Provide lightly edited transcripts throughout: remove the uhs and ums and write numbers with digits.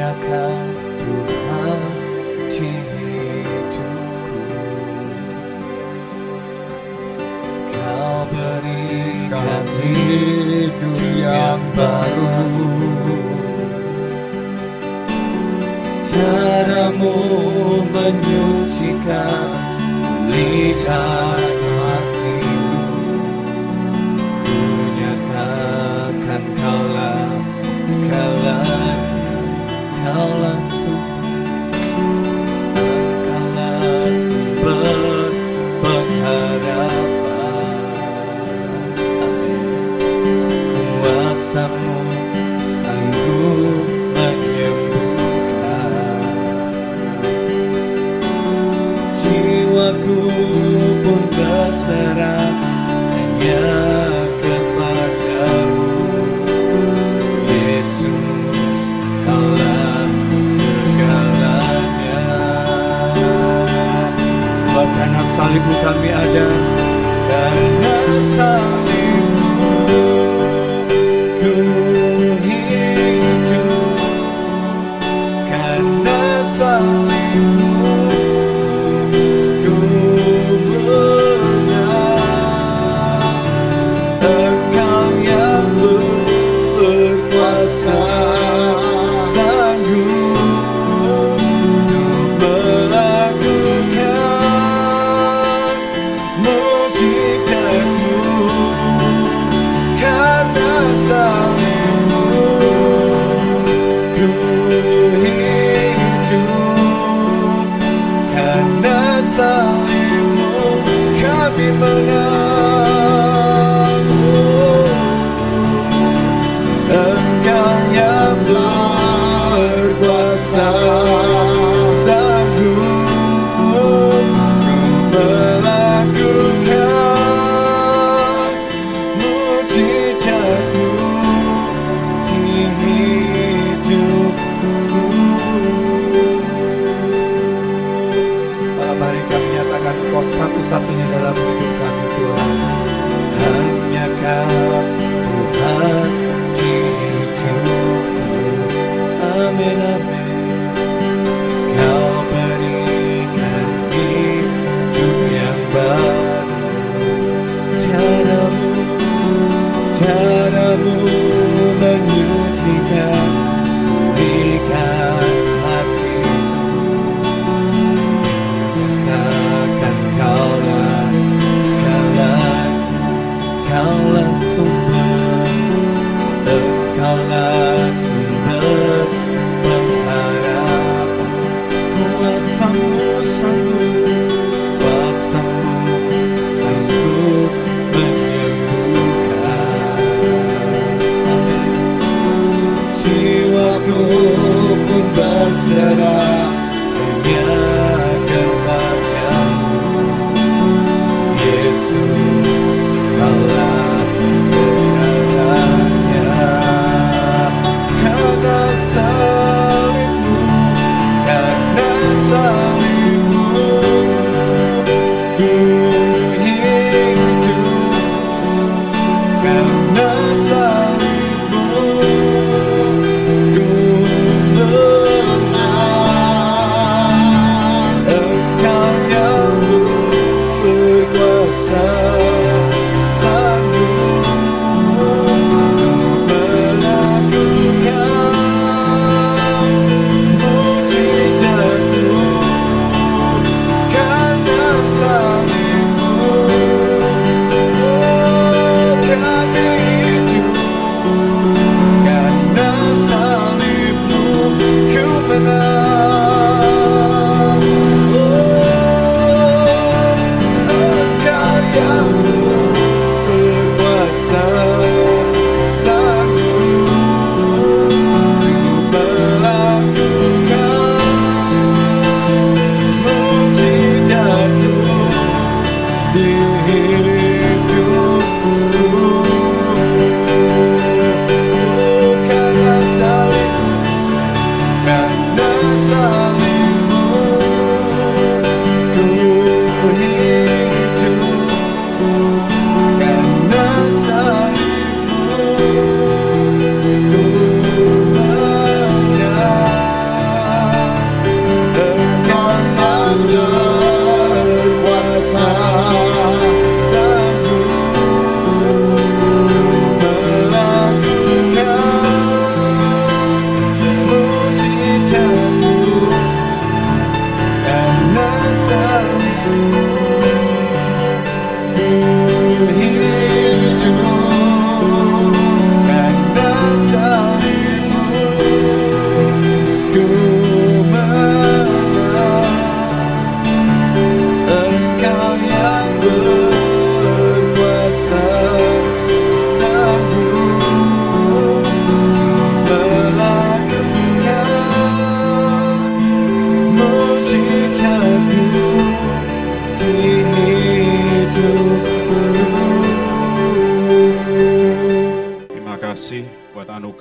Kau Tuhan di hidupku, Kau berikan hidup yang baru. Caramu menyucikan, pulihkan hatiku. Ku nyatakan Kaulah segalanya, Kaulah sumber, Engkaulah sumber pengharapan. Amin. Kuasa-Mu sanggup menyembuhkan, jiwaku pun berserah hanya kepadamu. Yesus, Kaulah segalanya. Sebab karena salib-Mu kami ada, karena salib-Mu ku hidup, karena salib-Mu ku menang. Engkau yang berkuasa, sanggup untuk melakukan mujizat-Mu. Karena salib-Mu ku hidup, karena salib-Mu kami menang. Engkau yang berkuasa, sanggup untuk melakukan mujizat-Mu di hidupku. Malam hari kami nyatakan Engkau satu-satunya dalam hidup kami, Tuhan. Hanya Kau Tuhan di hidupku. Amin, amin. Kau berikan hidup yang baru. Caramu menyucikan, pulihkan hatiku. Katakan Kaulah segalanya, Kaulah sumber, Engkaulah sumber pengharapan. Kuasa-Mu sanggup menyembuhkan. Amin. Jiwaku pun berserah hanya kepadamu. Yesus, Kaulah segalanya. Karena salib-Mu, karena salib-Mu ku hidup, karena salib-Mu ku menang.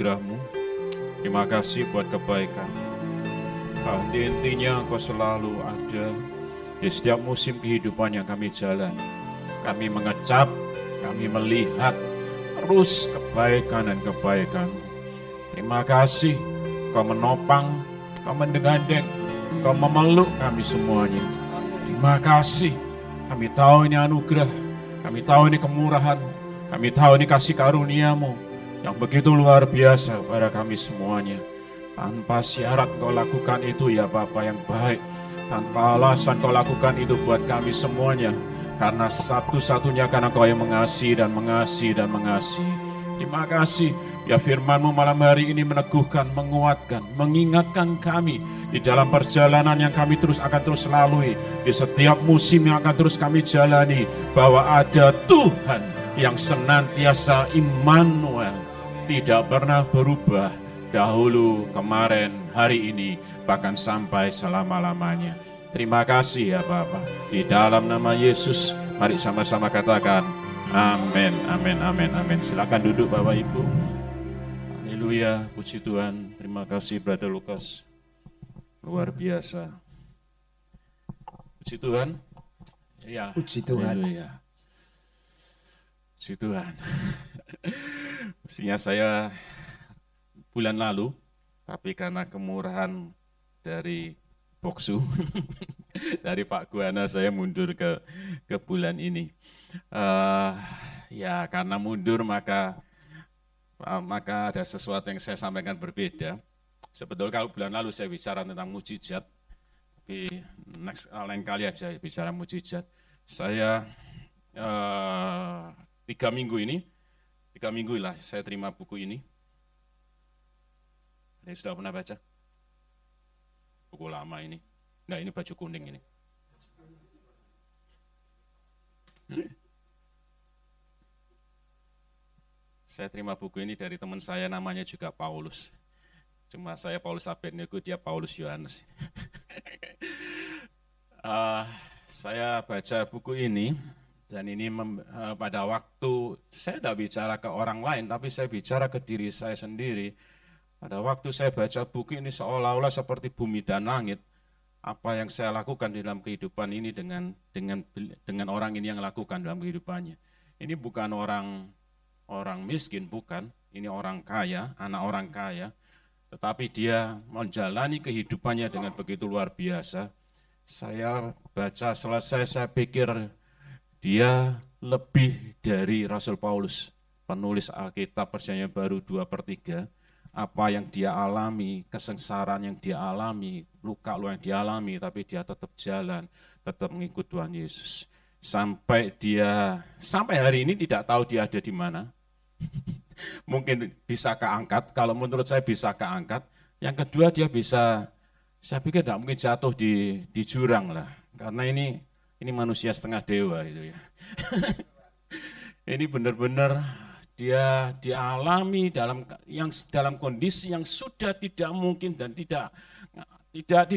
anugerah-Mu. Terima kasih buat kebaikan. Intinya Engkau selalu ada di setiap musim kehidupan yang kami jalani. Kami mengecap, kami melihat terus kebaikan dan kebaikan. Terima kasih Kau menopang, Kau mendegandeng, Kau memeluk kami semuanya. Terima kasih. Kami tahu ini anugerah, kami tahu ini kemurahan, kami tahu ini kasih karunia-Mu yang begitu luar biasa pada kami semuanya. Tanpa syarat Kau lakukan itu ya Bapa yang baik. Tanpa alasan Kau lakukan itu buat kami semuanya. Karena satu-satunya karena Kau yang mengasihi dan mengasihi dan mengasihi. Terima kasih. Ya firman-Mu malam hari ini meneguhkan, menguatkan, mengingatkan kami di dalam perjalanan yang kami akan terus lalui. Di setiap musim yang akan terus kami jalani. Bahwa ada Tuhan yang senantiasa Immanuel. Tidak pernah berubah. Dahulu, kemarin, hari ini, bahkan sampai selama-lamanya. Terima kasih ya Bapa. Di dalam nama Yesus, mari sama-sama katakan, amin, amin, amin, amin. Silakan duduk Bapak Ibu. Haleluya, puji Tuhan. Terima kasih Brother Lukas. Luar biasa. Puji Tuhan. Ya, Puji Tuhan. Haleluya. Puji Tuhan. Mestinya saya bulan lalu, tapi karena kemurahan dari Boksu, dari Pak Guana, saya mundur ke bulan ini. Ya karena mundur maka ada sesuatu yang saya sampaikan berbeda. Sebetulnya kalau bulan lalu saya bicara tentang mujizat, tapi lain kali aja bicara mujizat. Saya 3 minggu lah saya terima buku ini. Ini sudah pernah baca? Buku lama ini. Nah ini baju kuning ini. Saya terima buku ini dari teman saya namanya juga Paulus. Cuma saya Paulus Abednego, dia Paulus Yohanes. Saya baca buku ini dan ini pada waktu saya tidak bicara ke orang lain, tapi saya bicara ke diri saya sendiri. Pada waktu saya baca buku ini seolah-olah seperti bumi dan langit. Apa yang saya lakukan dalam kehidupan ini dengan orang ini yang lakukan dalam kehidupannya. Ini bukan orang miskin, bukan. Ini orang kaya, anak orang kaya. Tetapi dia menjalani kehidupannya dengan begitu luar biasa. Saya baca selesai, saya pikir dia lebih dari Rasul Paulus, penulis Alkitab Perjanjian Baru 2/3. Apa yang dia alami, kesengsaraan yang dia alami, luka yang dia alami, tapi dia tetap jalan, tetap mengikut Tuhan Yesus. Sampai hari ini tidak tahu dia ada di mana. Mungkin bisa keangkat, kalau menurut saya bisa keangkat. Yang kedua dia bisa, saya pikir tidak mungkin jatuh di jurang lah, karena ini manusia setengah dewa itu ya. Ini benar-benar dia dialami dalam kondisi yang sudah tidak mungkin dan tidak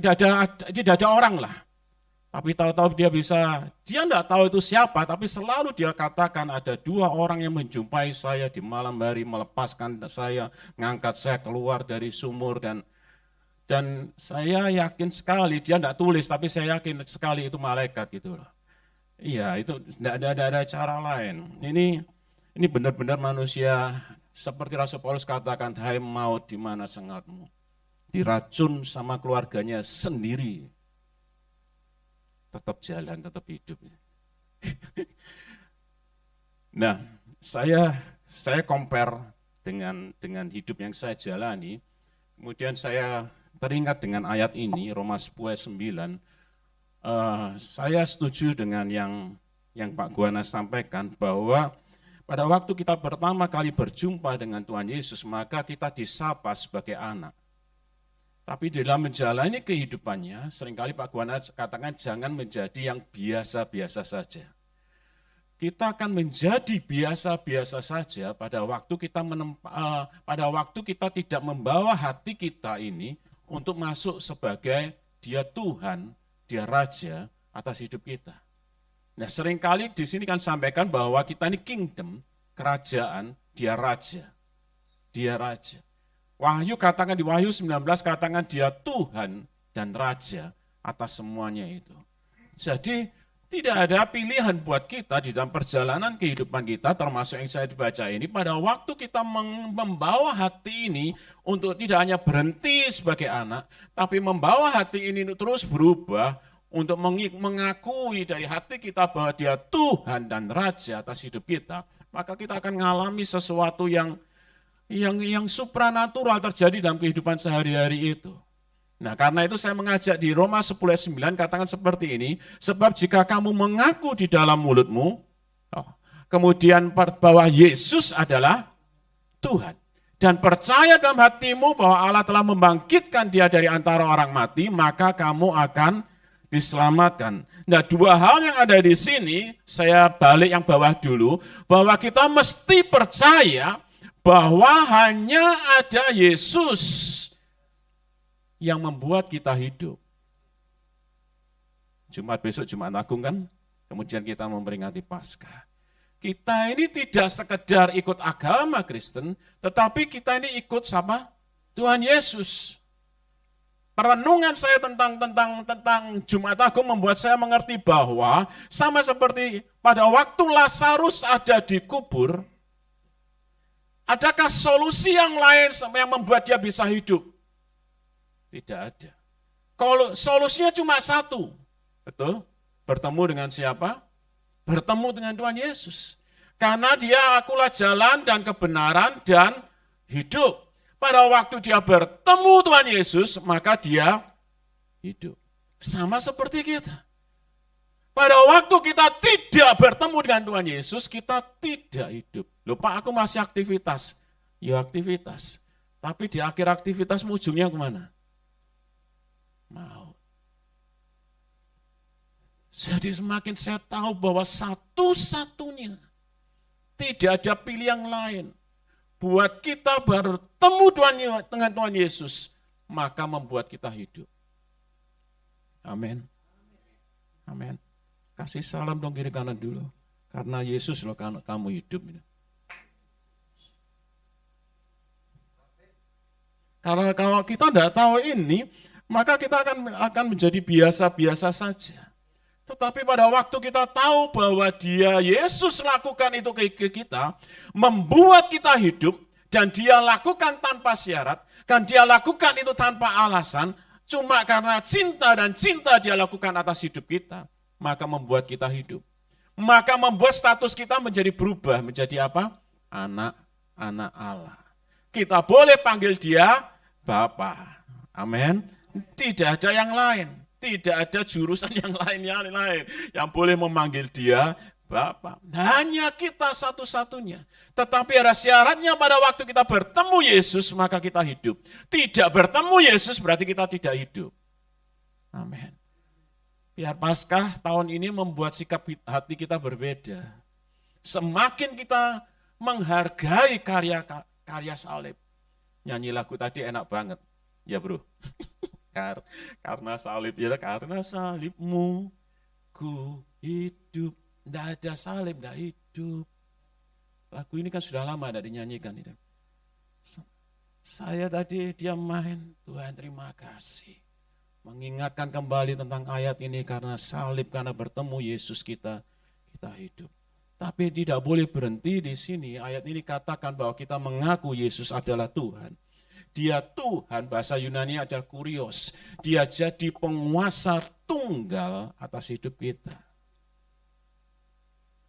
ada orang lah. Tapi tahu-tahu dia tidak tahu itu siapa, tapi selalu dia katakan ada 2 orang yang menjumpai saya di malam hari, melepaskan saya, mengangkat saya keluar dari sumur dan saya yakin sekali, dia tidak tulis, tapi saya yakin sekali itu malaikat gitu loh. Iya, itu tidak ada cara lain. Ini benar-benar manusia, seperti Rasul Paulus katakan, hai maut di mana sengatmu? Diracun sama keluarganya sendiri. Tetap jalan, tetap hidup. Nah, saya compare dengan hidup yang saya jalani. Kemudian saya teringat dengan ayat ini, Roma 10:9. Saya setuju dengan yang Pak Guana sampaikan bahwa pada waktu kita pertama kali berjumpa dengan Tuhan Yesus, maka kita disapa sebagai anak. Tapi dalam menjalani kehidupannya, seringkali Pak Guana katakan jangan menjadi yang biasa-biasa saja. Kita akan menjadi biasa-biasa saja pada waktu kita tidak membawa hati kita ini untuk masuk sebagai dia Tuhan, dia Raja atas hidup kita. Nah seringkali di sini kan sampaikan bahwa kita ini kingdom, kerajaan, dia Raja. Dia Raja. Wahyu katakan di Wahyu 19 katakan dia Tuhan dan Raja atas semuanya itu. Jadi tidak ada pilihan buat kita di dalam perjalanan kehidupan kita, termasuk yang saya dibaca ini, pada waktu kita membawa hati ini untuk tidak hanya berhenti sebagai anak, tapi membawa hati ini terus berubah, untuk mengakui dari hati kita bahwa dia Tuhan dan Raja atas hidup kita, maka kita akan mengalami sesuatu yang supranatural terjadi dalam kehidupan sehari-hari itu. Nah, karena itu saya mengajak di Roma 10 ayat 9 katakan seperti ini, sebab jika kamu mengaku di dalam mulutmu, kemudian bahwa Yesus adalah Tuhan, dan percaya dalam hatimu bahwa Allah telah membangkitkan dia dari antara orang mati, maka kamu akan diselamatkan. Nah, dua hal yang ada di sini, saya balik yang bawah dulu, bahwa kita mesti percaya bahwa hanya ada Yesus yang membuat kita hidup. Jumat besok Jumat Agung kan, kemudian kita memperingati Paskah. Kita ini tidak sekedar ikut agama Kristen, tetapi kita ini ikut sama Tuhan Yesus. Perenungan saya tentang Jumat Agung membuat saya mengerti bahwa sama seperti pada waktu Lazarus ada di kubur, adakah solusi yang lain yang membuat dia bisa hidup? Tidak ada. Kalau solusinya cuma satu, betul? Bertemu dengan siapa? Bertemu dengan Tuhan Yesus. Karena dia akulah jalan dan kebenaran dan hidup. Pada waktu dia bertemu Tuhan Yesus, maka dia hidup. Sama seperti kita. Pada waktu kita tidak bertemu dengan Tuhan Yesus, kita tidak hidup. Loh Pak, aku masih aktivitas. Ya aktivitas. Tapi di akhir aktivitas ujungnya kemana? Maut. Jadi semakin saya tahu bahwa satu-satunya, tidak ada pilihan lain. Buat kita bertemu dengan Tuhan Yesus, maka membuat kita hidup. Amin. Amin. Kasih salam dong kiri kanan dulu. Karena Yesus loh kamu hidup. Karena kalau kita tidak tahu ini, maka kita akan menjadi biasa-biasa saja. Tetapi pada waktu kita tahu bahwa dia, Yesus lakukan itu ke kita, membuat kita hidup, dan dia lakukan tanpa syarat, dan dia lakukan itu tanpa alasan, cuma karena cinta dan cinta dia lakukan atas hidup kita, maka membuat kita hidup. Maka membuat status kita menjadi berubah, menjadi apa? Anak-anak Allah. Kita boleh panggil dia Bapa. Amin. Tidak ada yang lain. Tidak ada jurusan yang lain yang boleh memanggil dia Bapa. Hanya kita satu-satunya. Tetapi ada syaratnya pada waktu kita bertemu Yesus, maka kita hidup. Tidak bertemu Yesus berarti kita tidak hidup. Amin. Biar Paskah tahun ini membuat sikap hati kita berbeda. Semakin kita menghargai karya salib. Nyanyi lagu tadi enak banget. Ya bro. Karena salib, ya karena salibmu ku hidup. Tidak ada salib, tidak hidup. Lagu ini kan sudah lama tidak dinyanyikan. Saya tadi dia main, Tuhan terima kasih. Mengingatkan kembali tentang ayat ini karena salib, karena bertemu Yesus kita hidup. Tapi tidak boleh berhenti di sini. Ayat ini katakan bahwa kita mengaku Yesus adalah Tuhan. Dia Tuhan, bahasa Yunani adalah kurios. Dia jadi penguasa tunggal atas hidup kita.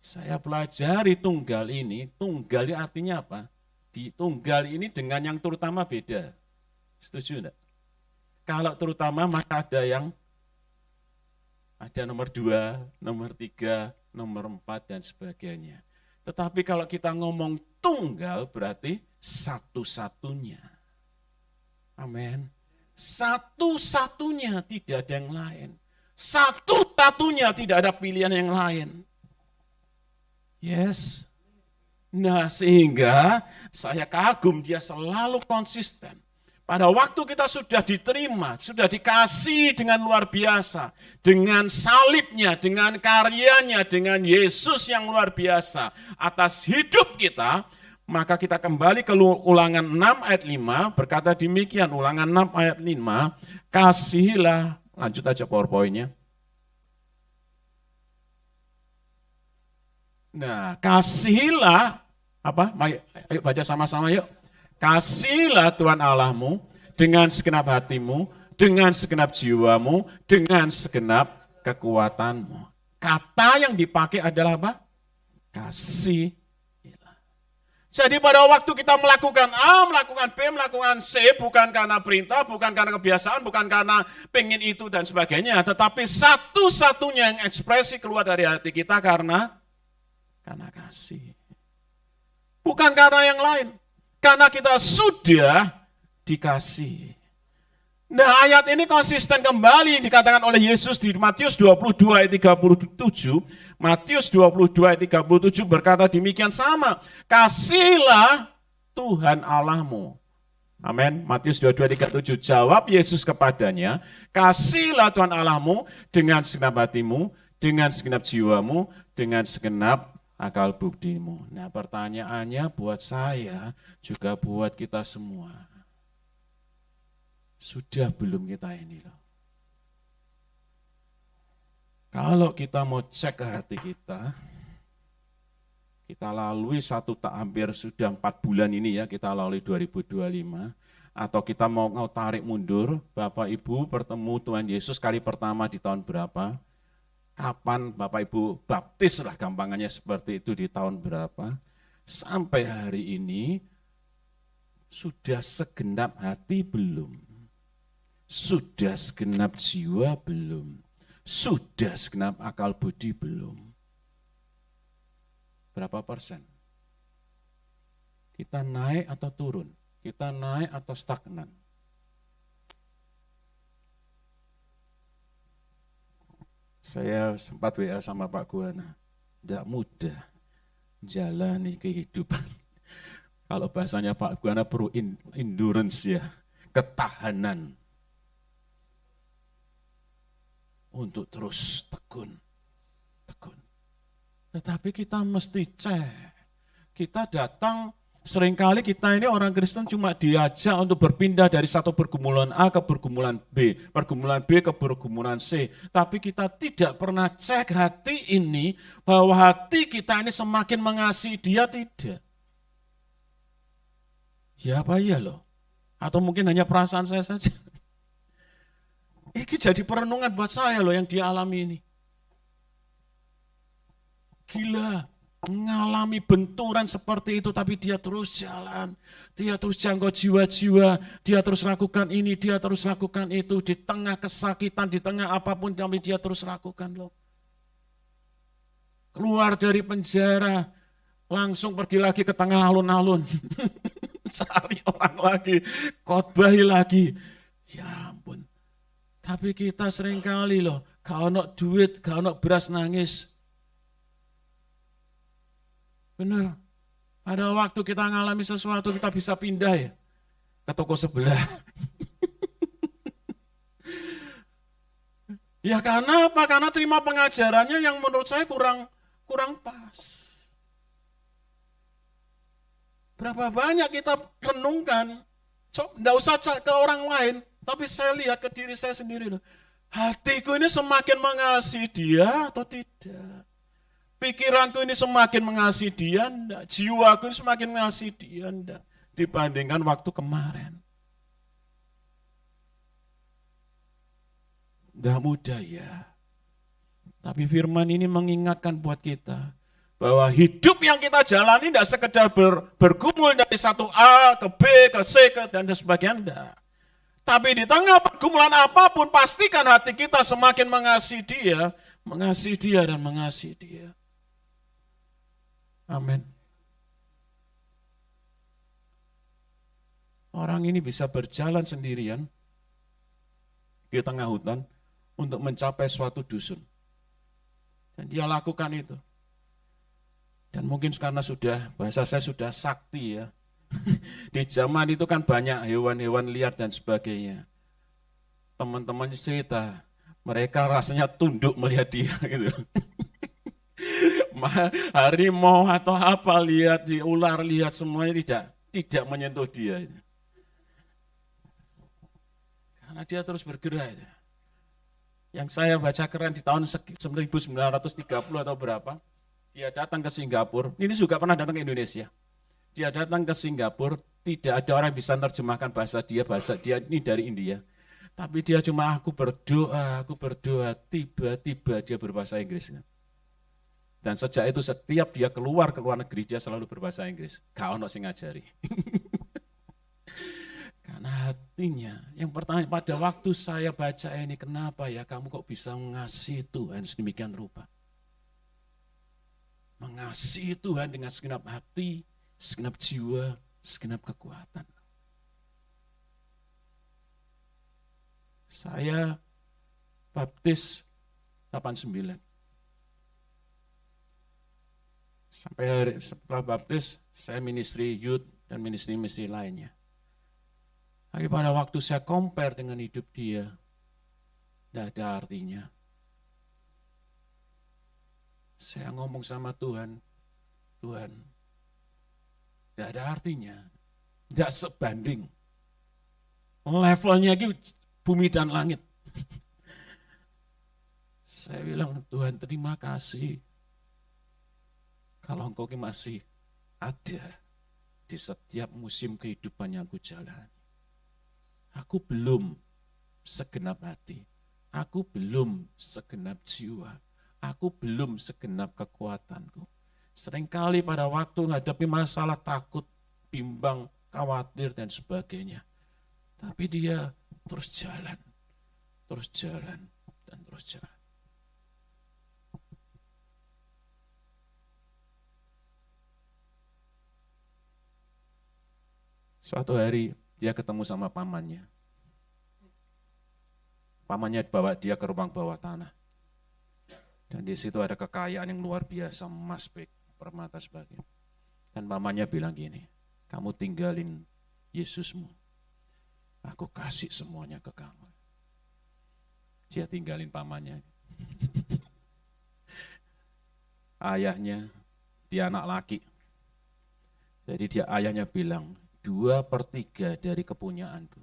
Saya pelajari tunggal ini artinya apa? Di tunggal ini dengan yang terutama beda. Setuju enggak? Kalau terutama maka ada nomor 2, nomor 3, nomor 4 dan sebagainya. Tetapi kalau kita ngomong tunggal berarti satu-satunya. Amin. Satu-satunya, tidak ada yang lain. Satu-satunya, tidak ada pilihan yang lain. Yes. Nah, sehingga saya kagum dia selalu konsisten. Pada waktu kita sudah diterima, sudah dikasih dengan luar biasa, dengan salibnya, dengan karyanya, dengan Yesus yang luar biasa atas hidup kita, Maka kita kembali ke Ulangan 6 ayat 5, berkata demikian, Ulangan 6 ayat 5, kasihilah, lanjut aja PowerPoint-nya. Nah, kasihilah, apa? Ayo baca sama-sama yuk. Kasihilah Tuhan Allahmu dengan segenap hatimu, dengan segenap jiwamu, dengan segenap kekuatanmu. Kata yang dipakai adalah apa? Kasih. Jadi pada waktu kita melakukan A, melakukan B, melakukan C, bukan karena perintah, bukan karena kebiasaan, bukan karena pengen itu dan sebagainya, tetapi satu-satunya yang ekspresi keluar dari hati kita karena kasih. Bukan karena yang lain, karena kita sudah dikasih. Nah, ayat ini konsisten kembali dikatakan oleh Yesus di Matius 22 ayat 37. Matius 22 ayat 37 berkata demikian sama. Kasihilah Tuhan Allahmu. Amin. Matius 22 ayat 37. Jawab Yesus kepadanya, kasihilah Tuhan Allahmu dengan segenap hatimu, dengan segenap jiwamu, dengan segenap akal budimu. Nah, pertanyaannya buat saya, juga buat kita semua. Sudah belum kita ini loh. Kalau kita mau cek ke hati kita lalui hampir sudah 4 bulan ini ya, kita lalui 2025, atau kita mau tarik mundur, Bapak Ibu bertemu Tuhan Yesus kali pertama di tahun berapa, kapan Bapak Ibu baptis lah gampangannya seperti itu di tahun berapa, sampai hari ini sudah segenap hati belum? Sudah segenap jiwa belum? Sudah segenap akal budi belum? Berapa persen? Kita naik atau turun? Kita naik atau stagnan? Saya sempat WA sama Pak Guana, tidak mudah jalani kehidupan. Kalau bahasanya Pak Guana perlu endurance ya, ketahanan. Untuk terus tekun. Tetapi kita mesti cek. Kita datang, seringkali kita ini orang Kristen cuma diajak untuk berpindah dari satu pergumulan A ke pergumulan B ke pergumulan C. Tapi kita tidak pernah cek hati ini, bahwa hati kita ini semakin mengasihi dia, tidak. Ya apa iya loh? Atau mungkin hanya perasaan saya saja. Ini jadi perenungan buat saya loh yang dia alami ini. Gila, mengalami benturan seperti itu, tapi dia terus jalan. Dia terus jangkau jiwa-jiwa, dia terus lakukan ini, dia terus lakukan itu. Di tengah kesakitan, di tengah apapun, tapi dia terus lakukan loh. Keluar dari penjara, langsung pergi lagi ke tengah alun-alun. Cari orang lagi, khotbahi lagi. Ya ampun. Tapi kita seringkali loh, gak ono duit, gak ono beras nangis. Bener, ada waktu kita ngalami sesuatu, kita bisa pindah ya ke toko sebelah. Ya karena apa? Karena terima pengajarannya yang menurut saya kurang pas. Berapa banyak kita renungkan, enggak usah ke orang lain, tapi saya lihat ke diri saya sendiri loh. Hatiku ini semakin mengasihi dia atau tidak? Pikiranku ini semakin mengasihi dia enggak? Jiwaku ini semakin mengasihi dia enggak? Dibandingkan waktu kemarin. Enggak mudah ya. Tapi firman ini mengingatkan buat kita bahwa hidup yang kita jalani tidak sekedar bergumul dari satu A ke B ke C dan sebagainya, enggak. Tapi di tengah pergumulan apapun, pastikan hati kita semakin mengasihi dia dan mengasihi dia. Amin. Orang ini bisa berjalan sendirian di tengah hutan untuk mencapai suatu dusun. Dan dia lakukan itu. Dan mungkin karena bahasa saya sudah sakti ya. Di zaman itu kan banyak hewan-hewan liar dan sebagainya. Teman-teman cerita, mereka rasanya tunduk melihat dia gitu. harimau atau apa, lihat di ular, lihat semuanya tidak menyentuh dia. Karena dia terus bergerak. Yang saya baca keren di tahun 1930 atau berapa, dia datang ke Singapura, ini juga pernah datang ke Indonesia. Dia datang ke Singapura, tidak ada orang yang bisa menerjemahkan bahasa dia ini dari India. Tapi dia cuma aku berdoa, tiba-tiba dia berbahasa Inggris. Dan sejak itu setiap dia keluar ke luar negeri, dia selalu berbahasa Inggris. Gak ono sing ngajari. Karena hatinya, yang pertama pada waktu saya baca ini, kenapa ya kamu kok bisa mengasihi Tuhan sedemikian rupa? Mengasihi Tuhan dengan segenap hati, segenap jiwa, segenap kekuatan. Saya baptis 89. Setelah baptis, saya ministry youth dan ministry lainnya. Tapi pada waktu saya compare dengan hidup dia, tidak ada artinya. Saya ngomong sama Tuhan, Tuhan, tidak ada artinya, tidak sebanding. Levelnya gitu, bumi dan langit. Saya bilang, Tuhan terima kasih. Kalau Engkau masih ada di setiap musim kehidupan yang aku jalani. Aku belum segenap hati. Aku belum segenap jiwa. Aku belum segenap kekuatanku. Seringkali pada waktu menghadapi masalah takut, bimbang, khawatir dan sebagainya. Tapi dia terus jalan, dan terus jalan. Suatu hari dia ketemu sama pamannya. Pamannya bawa dia ke ruang bawah tanah. Dan di situ ada kekayaan yang luar biasa, emas, permata, sebagainya. Dan pamannya bilang gini, kamu tinggalin Yesusmu. Aku kasih semuanya ke kamu. Dia tinggalin pamannya. Ayahnya, dia anak laki. Jadi ayahnya bilang, 2/3 dari kepunyaanku,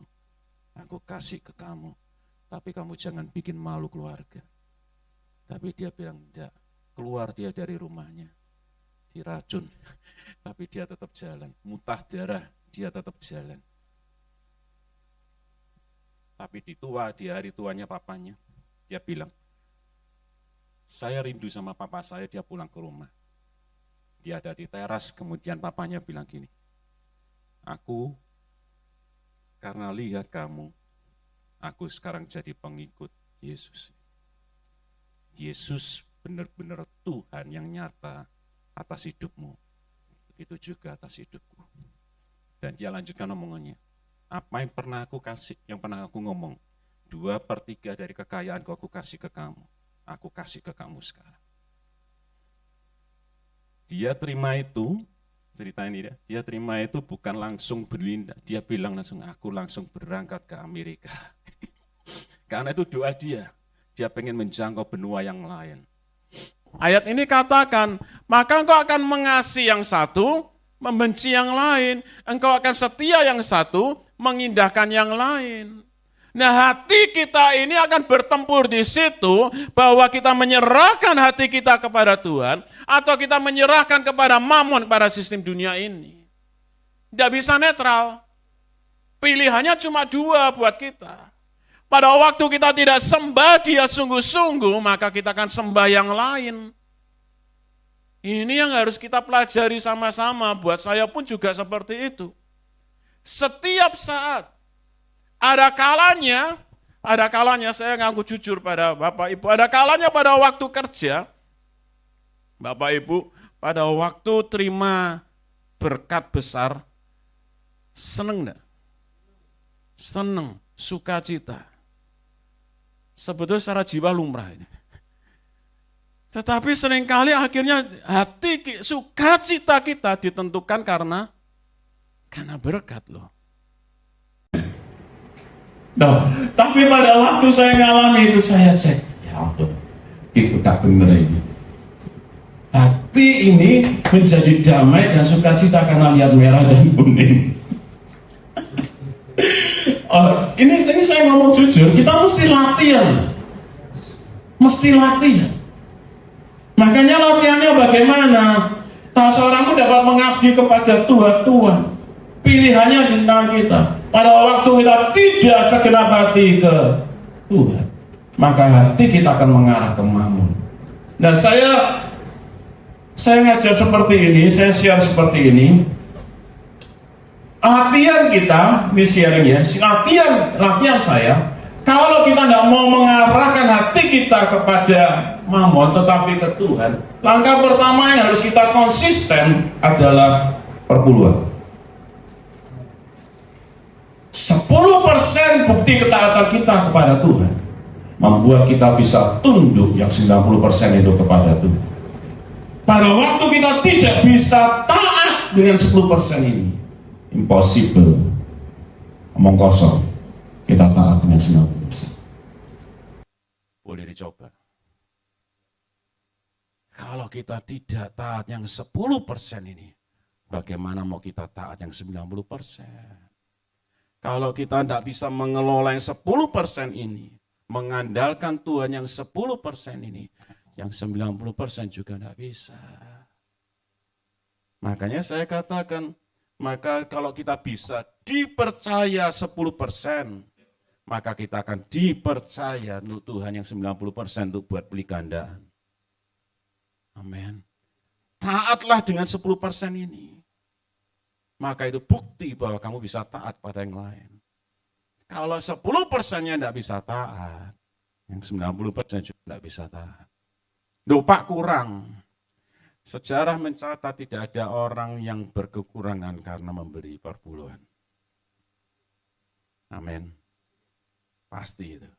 aku kasih ke kamu. Tapi kamu jangan bikin malu keluarga. Tapi dia bilang, enggak. Keluar dia dari rumahnya. Diracun. Tapi dia tetap jalan. Muntah darah, dia tetap jalan. Tapi di hari tuanya papanya, dia bilang, saya rindu sama papa saya, dia pulang ke rumah. Dia ada di teras, kemudian papanya bilang gini, aku karena lihat kamu, aku sekarang jadi pengikut Yesus. Yesus benar-benar Tuhan yang nyata atas hidupmu. Begitu juga atas hidupku. Dan dia lanjutkan omongannya. Apa yang pernah aku kasih, yang pernah aku ngomong, 2/3 dari kekayaanku aku kasih ke kamu. Aku kasih ke kamu sekarang. Dia terima itu, cerita ini dia terima itu bukan langsung berlinda. Dia bilang langsung, aku langsung berangkat ke Amerika. Karena itu doa dia pengen menjangkau benua yang lain. Ayat ini katakan, maka engkau akan mengasihi yang satu, membenci yang lain. Engkau akan setia yang satu, mengindahkan yang lain. Nah, hati kita ini akan bertempur di situ, bahwa kita menyerahkan hati kita kepada Tuhan, atau kita menyerahkan kepada mamon, pada sistem dunia ini. Tidak bisa netral. Pilihannya cuma 2 buat kita. Pada waktu kita tidak sembah Dia sungguh-sungguh, maka kita akan sembah yang lain. Ini yang harus kita pelajari sama-sama, buat saya pun juga seperti itu. Setiap saat, ada kalanya saya ngaku jujur pada Bapak Ibu, ada kalanya pada waktu kerja, Bapak Ibu, pada waktu terima berkat besar, seneng enggak? Seneng, sukacita. Sebetulnya secara jiwa lumrah ini. Tetapi seringkali akhirnya hati sukacita kita ditentukan karena berkat loh. Nah, tapi pada waktu saya ngalami itu saya cek, ya ampun, itu tak benar ini. Hati hati ini menjadi damai dan sukacita karena lihat merah dan kuning. Ini saya ngomong jujur, kita mesti latihan. Mesti latihan. Makanya latihannya bagaimana? Tak seorang pun dapat mengabdi kepada Tuhan. Pilihannya di tangan kita. Pada waktu kita tidak segenap hati ke Tuhan, maka hati kita akan mengarah ke Mammon. Nah, saya ngajar seperti ini, saya share seperti ini. Latihan kita, ini sharing ya, latihan saya, kalau kita tidak mau mengarahkan hati kita kepada Mammon, tetapi ke Tuhan, langkah pertama yang harus kita konsisten adalah perpuluhan. 10% bukti ketaatan kita kepada Tuhan membuat kita bisa tunduk yang 90% itu kepada Tuhan. Pada waktu kita tidak bisa taat dengan 10% ini, impossible, omong kosong, kita taat dengan 90%. Boleh dicoba. Kalau kita tidak taat yang 10% ini, bagaimana mau kita taat yang 90%? Kalau kita tidak bisa mengelola yang 10% ini, mengandalkan Tuhan yang 10% ini, yang 90% juga tidak bisa. Makanya saya katakan, maka kalau kita bisa dipercaya 10%, maka kita akan dipercaya untuk Tuhan yang 90% untuk buat beli gandaan. Amin. Taatlah dengan 10% ini. Maka itu bukti bahwa kamu bisa taat pada yang lain. Kalau 10%-nya tidak bisa taat, yang 90% juga tidak bisa taat. Lupa kurang. Sejarah mencatat tidak ada orang yang berkekurangan karena memberi perpuluhan. Amin. Pasti itu.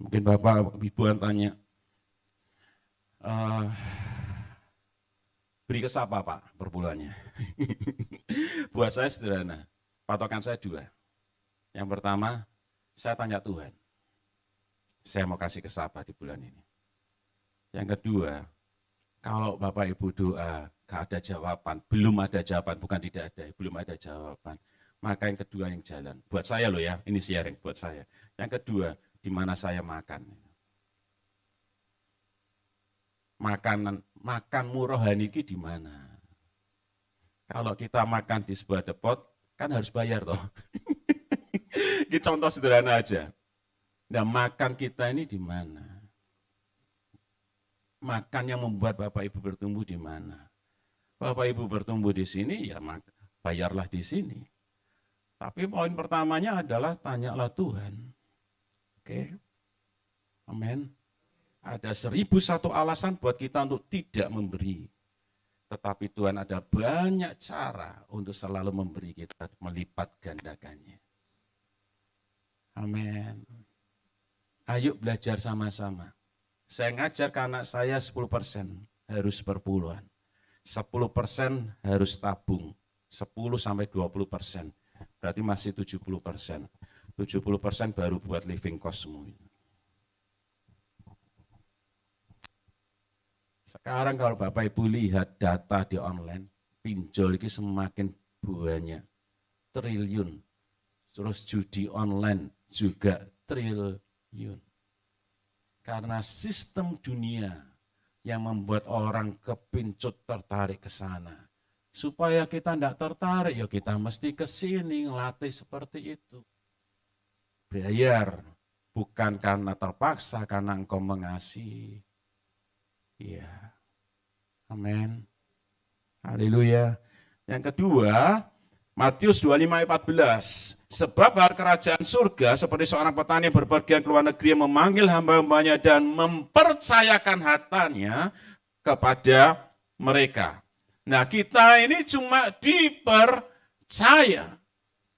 Mungkin Bapak Ibu tanya, beri ke siapa Pak perpuluhannya? Buat saya sederhana, patokan saya 2. Yang pertama, saya tanya Tuhan, saya mau kasih ke siapa di bulan ini. Yang kedua, kalau Bapak Ibu doa, gak ada jawaban, belum ada jawaban, bukan tidak ada, belum ada jawaban. Maka yang kedua yang jalan, buat saya loh ya, ini sharing buat saya. Yang kedua, di mana saya makan. Makanmu rohani ini di mana? Kalau kita makan di sebuah depot, kan harus bayar toh. Ini contoh sederhana aja. Nah, makan kita ini di mana? Makan yang membuat Bapak Ibu bertumbuh di mana? Bapak Ibu bertumbuh di sini, ya bayarlah di sini. Tapi poin pertamanya adalah tanyalah Tuhan. Oke? Amin. Ada 1001 alasan buat kita untuk tidak memberi. Tetapi Tuhan ada banyak cara untuk selalu memberi kita, melipat gandakannya. Amin. Ayo belajar sama-sama. Saya ngajar ke anak saya 10% harus perpuluhan. 10% harus tabung. 10-20%. Berarti masih 70%. 70% baru buat living costmu. Sekarang kalau Bapak Ibu lihat data di online, pinjol ini semakin banyak, triliun. Terus judi online juga triliun. Karena sistem dunia yang membuat orang kepincut tertarik ke sana. Supaya kita tidak tertarik, ya kita mesti ke sini ngelatih seperti itu. Bayar, bukan karena terpaksa, karena engkau mengasihi. Iya. Amin. Haleluya. Yang kedua, Matius 25:14. Sebab hal kerajaan surga seperti seorang petani berpergian ke luar negeri yang memanggil hamba-hambanya dan mempercayakan hartanya kepada mereka. Nah, kita ini cuma dipercaya,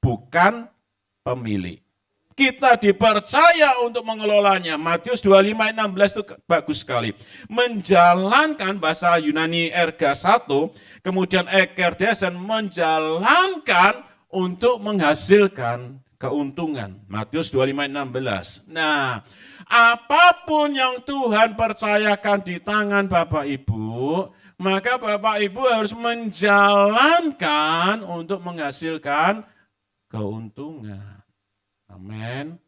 bukan pemilik. Kita dipercaya untuk mengelolanya. Matius 25:16 itu bagus sekali. Menjalankan bahasa Yunani erga 1, kemudian ekerdesan menjalankan untuk menghasilkan keuntungan. Matius 25:16. Nah, apapun yang Tuhan percayakan di tangan Bapak Ibu, maka Bapak Ibu harus menjalankan untuk menghasilkan keuntungan. Amin.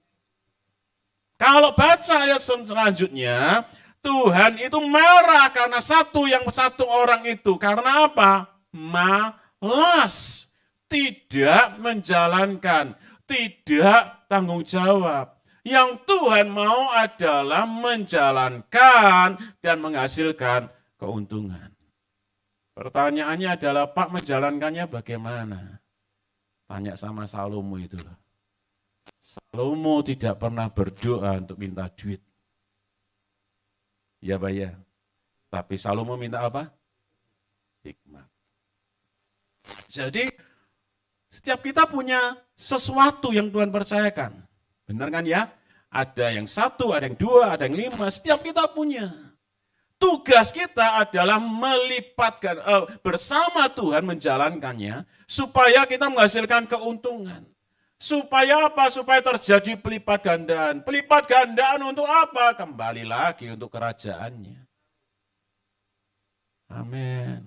Kalau baca ayat selanjutnya, Tuhan itu marah karena satu orang itu. Karena apa? Malas. Tidak menjalankan. Tidak tanggung jawab. Yang Tuhan mau adalah menjalankan dan menghasilkan keuntungan. Pertanyaannya adalah, Pak, menjalankannya bagaimana? Tanya sama Salomo itu loh. Salomo tidak pernah berdoa untuk minta duit. Ya Pak ya. Tapi Salomo minta apa? Hikmat. Jadi setiap kita punya sesuatu yang Tuhan percayakan. Benar kan ya? Ada yang 1, ada yang 2, ada yang 5. Setiap kita punya. Tugas kita adalah melipatkan, bersama Tuhan menjalankannya, supaya kita menghasilkan keuntungan. Supaya apa? Supaya terjadi pelipat gandaan. Pelipat gandaan untuk apa? Kembali lagi untuk kerajaannya. Amin.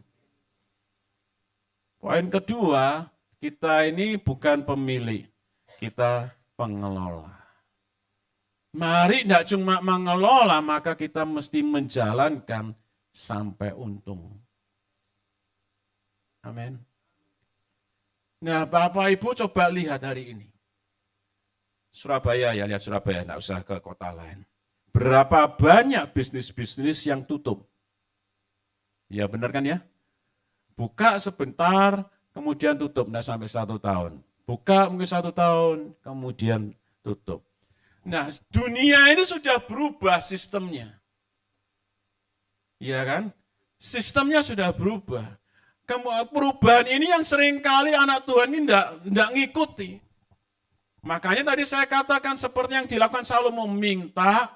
Poin kedua, kita ini bukan pemilik, kita pengelola. Mari tidak cuma mengelola, maka kita mesti menjalankan sampai untung. Amin. Nah, Bapak Ibu coba lihat hari ini. Surabaya ya, lihat Surabaya, tidak usah ke kota lain. Berapa banyak bisnis-bisnis yang tutup? Ya benar kan ya? Buka sebentar, kemudian tutup, tidak sampai 1 tahun. Buka mungkin 1 tahun, kemudian tutup. Nah, dunia ini sudah berubah sistemnya. Iya kan? Sistemnya sudah berubah. Perubahan ini yang seringkali anak Tuhan ini tidak ngikuti. Makanya tadi saya katakan seperti yang dilakukan Salomo, minta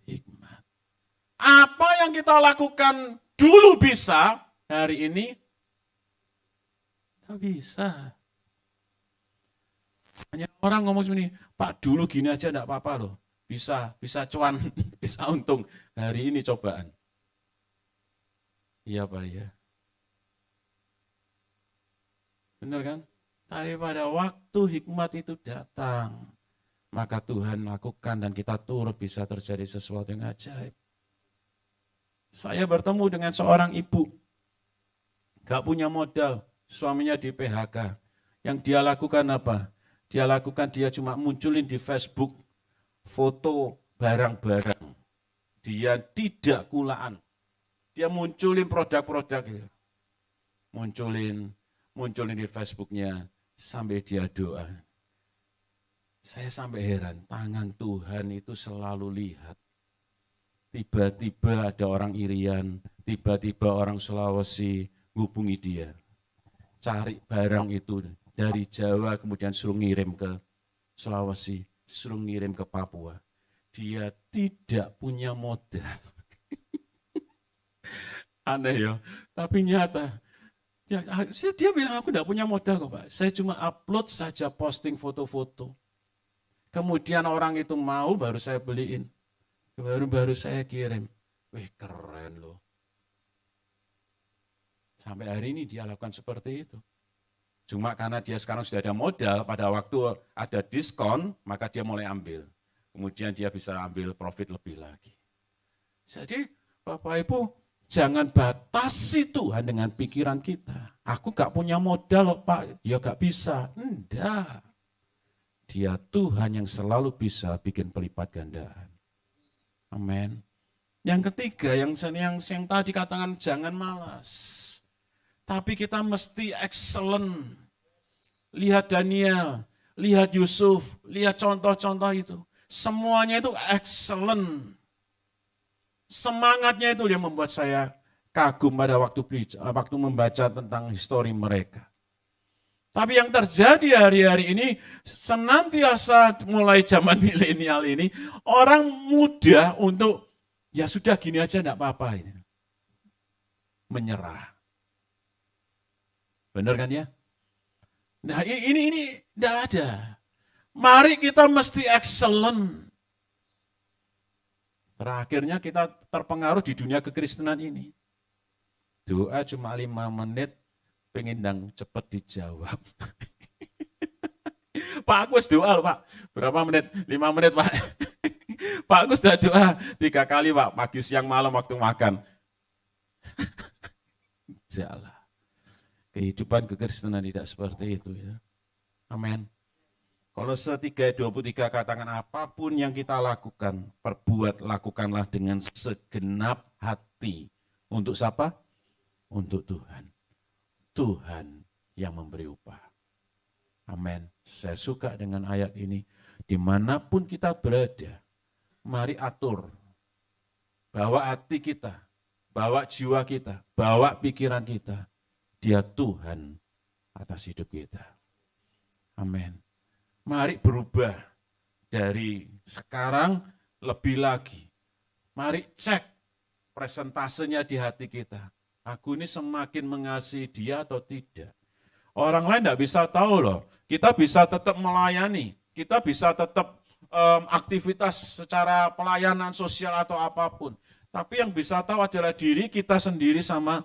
hikmat. Apa yang kita lakukan dulu bisa, hari ini tidak bisa. Hanya orang ngomong seperti ini, Pak dulu gini aja tidak apa-apa loh. Bisa cuan, bisa untung. Hari ini cobaan. Iya Pak ya. Benar kan? Tapi pada waktu hikmat itu datang, maka Tuhan lakukan dan kita turut bisa terjadi sesuatu yang ajaib. Saya bertemu dengan seorang ibu, gak punya modal, suaminya di PHK. Yang dia lakukan apa? Dia cuma munculin di Facebook foto barang-barang. Dia tidak kulaan. Dia munculin produk-produk itu. Munculin di Facebooknya sampai dia doa. Saya sampai heran, tangan Tuhan itu selalu lihat. Tiba-tiba ada orang Irian, tiba-tiba orang Sulawesi hubungi dia. Cari barang itu dari Jawa kemudian suruh ngirim ke Sulawesi, suruh ngirim ke Papua. Dia tidak punya modal. Aneh ya, tapi nyata. Dia bilang aku tidak punya modal kok Pak. Saya cuma upload saja, posting foto-foto. Kemudian orang itu mau baru saya beliin. Baru saya kirim. Wih keren loh. Sampai hari ini dia lakukan seperti itu. Cuma karena dia sekarang sudah ada modal, pada waktu ada diskon, maka dia mulai ambil. Kemudian dia bisa ambil profit lebih lagi. Jadi Bapak Ibu, jangan batasi Tuhan dengan pikiran kita. Aku gak punya modal loh Pak, ya gak bisa. Enggak. Dia Tuhan yang selalu bisa bikin pelipat gandaan. Amin. Yang ketiga, yang tadi katakan jangan malas. Tapi kita mesti excellent. Lihat Daniel, lihat Yusuf, lihat contoh-contoh itu. Semuanya itu excellent. Semangatnya itu yang membuat saya kagum pada waktu membaca tentang histori mereka. Tapi yang terjadi hari-hari ini, senantiasa mulai zaman milenial ini, orang mudah untuk, ya sudah gini aja enggak apa-apa. Menyerah. Benar kan ya? Nah ini enggak ada. Mari kita mesti excellent. Terakhirnya kita terpengaruh di dunia kekristenan ini. Doa cuma 5 menit, pengen ndang cepet dijawab. Pak Agus doa loh Pak, berapa menit? 5 menit Pak. Pak Agus sudah doa 3 kali Pak, pagi, siang, malam waktu makan. Jalan. Kehidupan kekristenan tidak seperti itu ya. Amin. Kolose 3:23 katakan apapun yang kita lakukan, lakukanlah dengan segenap hati. Untuk siapa? Untuk Tuhan. Tuhan yang memberi upah. Amin. Saya suka dengan ayat ini. Dimanapun kita berada, mari atur. Bawa hati kita, bawa jiwa kita, bawa pikiran kita. Dia Tuhan atas hidup kita. Amin. Mari berubah dari sekarang lebih lagi. Mari cek presentasenya di hati kita. Aku ini semakin mengasihi dia atau tidak. Orang lain tidak bisa tahu loh. Kita bisa tetap melayani. Kita bisa tetap aktivitas secara pelayanan sosial atau apapun. Tapi yang bisa tahu adalah diri kita sendiri sama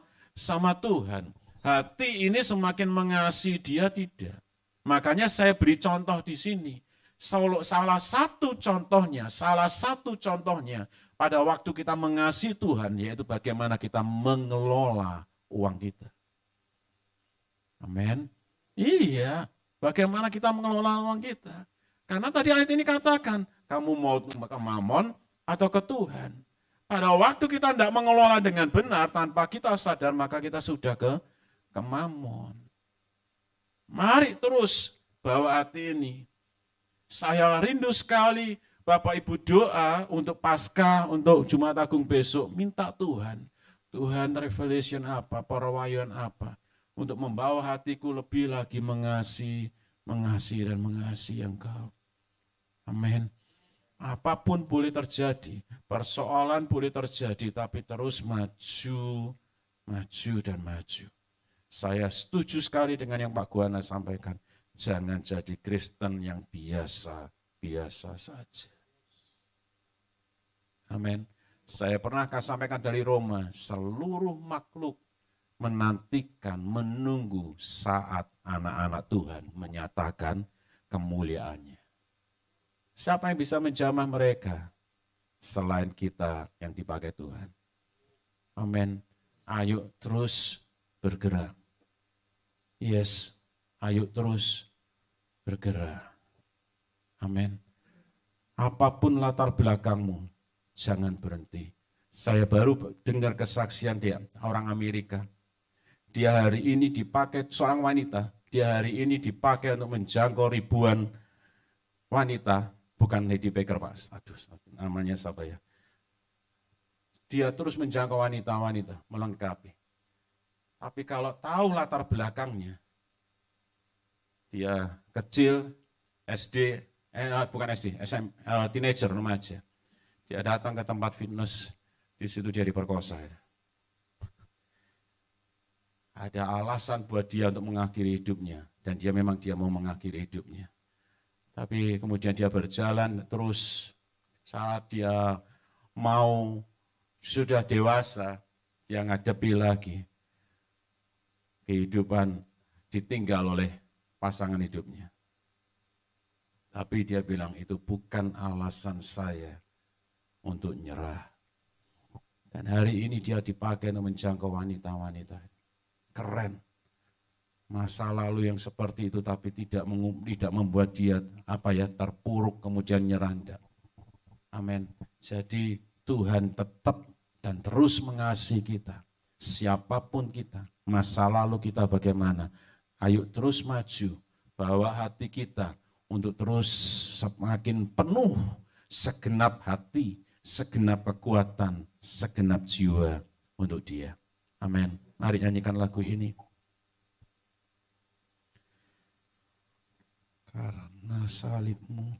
Tuhan. Hati ini semakin mengasihi dia tidak. Makanya saya beri contoh di sini. Salah satu contohnya pada waktu kita mengasihi Tuhan, yaitu bagaimana kita mengelola uang kita. Amin. Iya, bagaimana kita mengelola uang kita. Karena tadi ayat ini katakan, kamu mau ke Mamon atau ke Tuhan. Pada waktu kita tidak mengelola dengan benar, tanpa kita sadar, maka kita sudah ke Mamon. Mari terus bawa hati ini. Saya rindu sekali Bapak Ibu doa untuk Paskah, untuk Jumat Agung besok. Minta Tuhan revelation apa, perwayaan apa. Untuk membawa hatiku lebih lagi mengasihi dan mengasihi Engkau. Amin. Apapun boleh terjadi, persoalan boleh terjadi, tapi terus maju dan maju. Saya setuju sekali dengan yang Pak Guana sampaikan. Jangan jadi Kristen yang biasa saja. Amin. Saya pernah sampaikan dari Roma, seluruh makhluk menantikan, menunggu saat anak-anak Tuhan menyatakan kemuliaannya. Siapa yang bisa menjamah mereka selain kita yang dipakai Tuhan? Amin. Ayo terus bergerak. Yes, ayo terus bergerak. Amin. Apapun latar belakangmu, jangan berhenti. Saya baru dengar kesaksian dia, orang Amerika. Dia hari ini dipakai, seorang wanita, dia hari ini dipakai untuk menjangkau ribuan wanita, bukan Lady Baker Pak, aduh namanya siapa ya. Dia terus menjangkau wanita-wanita, melengkapi. Tapi kalau tahu latar belakangnya, dia kecil, SD, bukan SD, teenager remaja. Dia datang ke tempat fitness, di situ dia diperkosa. Ada alasan buat dia untuk mengakhiri hidupnya, dan dia memang mau mengakhiri hidupnya. Tapi kemudian dia berjalan terus, saat dia mau sudah dewasa, dia ngadepi lagi kehidupan ditinggal oleh pasangan hidupnya. Tapi dia bilang itu bukan alasan saya untuk nyerah. Dan hari ini dia dipakai untuk menjangkau wanita-wanita. Keren. Masa lalu yang seperti itu tapi tidak membuat dia terpuruk kemudian nyerah. Amin. Jadi Tuhan tetap dan terus mengasihi kita. Siapapun kita, masa lalu kita bagaimana. Ayo terus maju, bawa hati kita untuk terus semakin penuh segenap hati, segenap kekuatan, segenap jiwa untuk Dia. Amin. Mari nyanyikan lagu ini. Karena salibmu